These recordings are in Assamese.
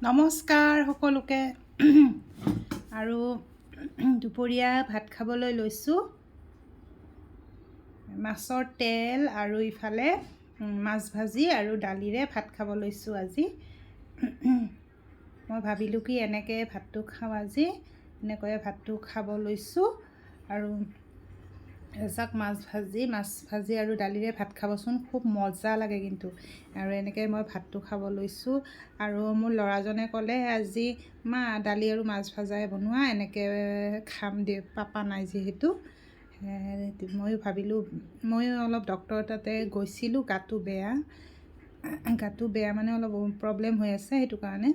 নমস্কাৰ সকলোকে আৰু দুপৰীয়া ভাত খাবলৈ লৈছোঁ। মাছৰ তেল আৰু ইফালে মাছ ভাজি আৰু দালিৰে ভাত খাব লৈছোঁ আজি। মই ভাবিলোঁ কি এনেকৈ ভাতটো খাওঁ আজি, এনেকৈ ভাতটো খাব লৈছোঁ। আৰু এজাক মাছ ভাজি আৰু দালিৰে ভাত খাবচোন, খুব মজা লাগে কিন্তু। আৰু এনেকৈ মই ভাতটো খাব লৈছোঁ। আৰু মোৰ ল'ৰাজনে ক'লে আজি মা দালি আৰু মাছ ভাজাই বনোৱা, এনেকৈ খাম দে, পাপা নাই যিহেতু। ময়ো ভাবিলোঁ, ময়ো অলপ ডক্টৰৰ তাতে গৈছিলোঁ, গাটো বেয়া মানে অলপ প্ৰব্লেম হৈ আছে, সেইটো কাৰণে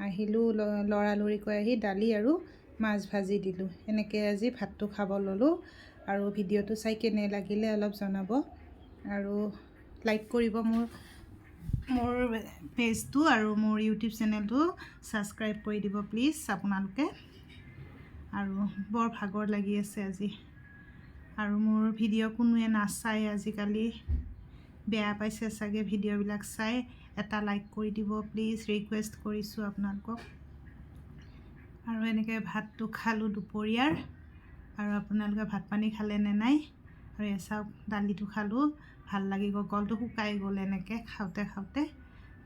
আহিলোঁ। লৰালৰিকৈ আহি দালি আৰু মাছ ভাজি দিলোঁ। এনেকৈ আজি ভাতটো খাব ল'লোঁ। আৰু ভিডিঅ'টো চাই কেনে লাগিলে অলপ জনাব, আৰু লাইক কৰিব মোৰ পেজটো আৰু মোৰ ইউটিউব চেনেলটো ছাবস্ক্ৰাইব কৰি দিব প্লিজ আপোনালোকে। আৰু বৰ ভাগৰ লাগি আছে আজি। আৰু মোৰ ভিডিঅ' কোনোৱে নাচায় আজিকালি, বেয়া পাইছে চাগে ভিডিঅ'বিলাক চাই। এটা লাইক কৰি দিব প্লিজ, ৰিকুৱেষ্ট কৰিছোঁ আপোনালোকক। আৰু এনেকৈ ভাতটো খালোঁ দুপৰীয়াৰ। আৰু আপোনালোকে ভাত পানী খালে নে নাই? আৰু চাওক দালিটো খালোঁ, ভাল লাগি গ'ল, গলটো শুকাই গ'ল এনেকৈ খাওঁতে।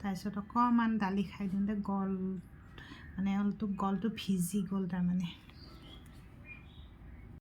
তাৰপিছত অকণমান দালি খাই দিওঁতে গলটো ভিজি গ'ল তাৰমানে।